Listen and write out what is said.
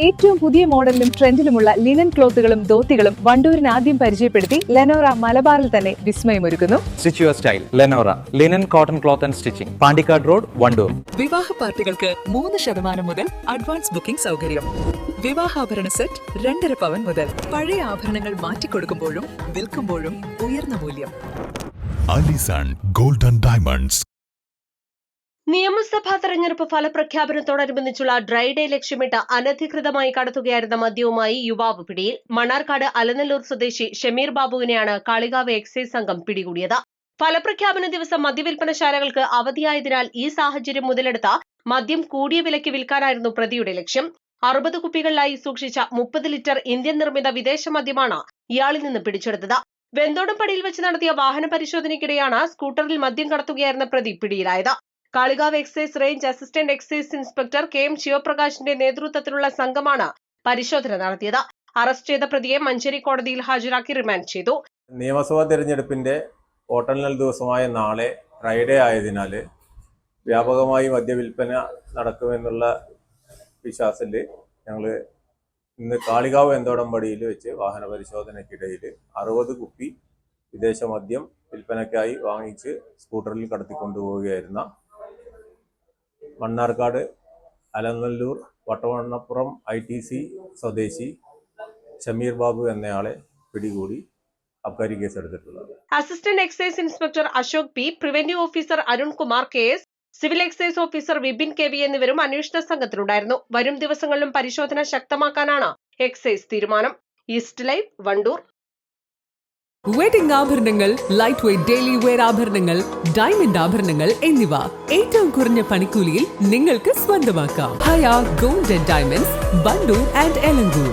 ഏറ്റവും പുതിയ മോഡലിലും ട്രെൻഡിലുമുള്ള ലിനൻ ക്ലോത്തുകളും ധോത്തികളും വണ്ടൂരിന് ആദ്യം പരിചയപ്പെടുത്തി ലെനോറ മലബാറിൽ തന്നെ വിസ്മയമൊരുക്കുന്നു. Stitch your style Lenora linen cotton cloth and stitching, Pandikkad road, Wandoor. വിവാഹ പാർട്ടികൾക്ക് 3% മുതൽ അഡ്വാൻസ് ബുക്കിംഗ് സൗകര്യം. വിവാഹാഭരണ സെറ്റ് 2.5 പവൻ മുതൽ. പഴയ ആഭരണങ്ങൾ മാറ്റിക്കൊടുക്കുമ്പോഴും വിൽക്കുമ്പോഴും ഉയർന്ന മൂല്യം. Allison golden diamonds. നിയമസഭാ തെരഞ്ഞെടുപ്പ് ഫലപ്രഖ്യാപനത്തോടനുബന്ധിച്ചുള്ള ഡ്രൈ ഡേ ലക്ഷ്യമിട്ട് അനധികൃതമായി കടത്തുകയായിരുന്ന മദ്യവുമായി യുവാവ് പിടിയിൽ. മണ്ണാർക്കാട് അലനല്ലൂർ സ്വദേശി ഷമീർ ബാബുവിനെയാണ് കാളികാവ് എക്സൈസ് സംഘം പിടികൂടിയത്. ഫലപ്രഖ്യാപന ദിവസം മദ്യവിൽപ്പനശാലകൾക്ക് അവധിയായതിനാൽ ഈ സാഹചര്യം മുതലെടുത്ത മദ്യം കൂടിയ വിലയ്ക്ക് വിൽക്കാനായിരുന്നു പ്രതിയുടെ ലക്ഷ്യം. 60 കുപ്പികളിലായി സൂക്ഷിച്ച 30 ലിറ്റർ ഇന്ത്യൻ നിർമ്മിത വിദേശ മദ്യമാണ് ഇയാളിൽ നിന്ന് പിടിച്ചെടുത്തത്. വെന്തോടംപടിയിൽ വെച്ച് നടത്തിയ വാഹന പരിശോധനയ്ക്കിടെയാണ് സ്കൂട്ടറിൽ മദ്യം കടത്തുകയായിരുന്ന പ്രതി പിടിയിലായത്. Kalikavu excise range assistant excise inspector KM ശിവപ്രകാശിന്റെ നേതൃത്വത്തിലുള്ള സംഘമാണ് പരിശോധന നടത്തിയത്. അറസ്റ്റ് ചെയ്ത പ്രതിയെ മഞ്ചേരി കോടതിയിൽ ഹാജരാക്കി റിമാൻഡ് ചെയ്തു. നിയമസഭാ തെരഞ്ഞെടുപ്പിന്റെ വോട്ടെണ്ണൽ ദിവസമായ നാളെ ഫ്രൈഡേ ആയതിനാൽ വ്യാപകമായി മദ്യവിൽപ്പന നടക്കുമെന്നുള്ള വിശ്വാസത്തിൽ ഞങ്ങൾ ഇന്ന് കാളികാവ് വെന്തോടംപടിയിൽ വെച്ച് വാഹന പരിശോധനയ്ക്കിടയിൽ 60 കുപ്പി വിദേശ മദ്യം വിൽപ്പനയ്ക്കായി വാങ്ങിച്ച് സ്കൂട്ടറിൽ കടത്തിക്കൊണ്ടുപോവുകയായിരുന്ന മണ്ണാർക്കാട് അലനല്ലൂർ വട്ടവണ്ണപ്പുറം ITC സ്വദേശി ഷമീർ ബാബു എന്നയാളെ പിടികൂടി അബ്കാരി കേസെടുത്തിട്ടുള്ളത്. Assistant excise inspector Ashok P, preventive officer Arunkumar KS, civil excise officer Vipin KV എന്നിവരും അന്വേഷണ സംഘത്തിലുണ്ടായിരുന്നു. വരും ദിവസങ്ങളിലും പരിശോധന ശക്തമാക്കാനാണ് എക്സൈസ് തീരുമാനം. East Live, Wandoor. വെഡിംഗ് ആഭരണങ്ങൾ, ലൈറ്റ് വെയ്റ്റ് ഡെയിലി വെയർ ആഭരണങ്ങൾ, ഡയമണ്ട് ആഭരണങ്ങൾ എന്നിവ ഏറ്റവും കുറഞ്ഞ പണിക്കൂലിയിൽ നിങ്ങൾക്ക് സ്വന്തമാക്കാം. Haya gold and diamonds, Wandoor and Elankur.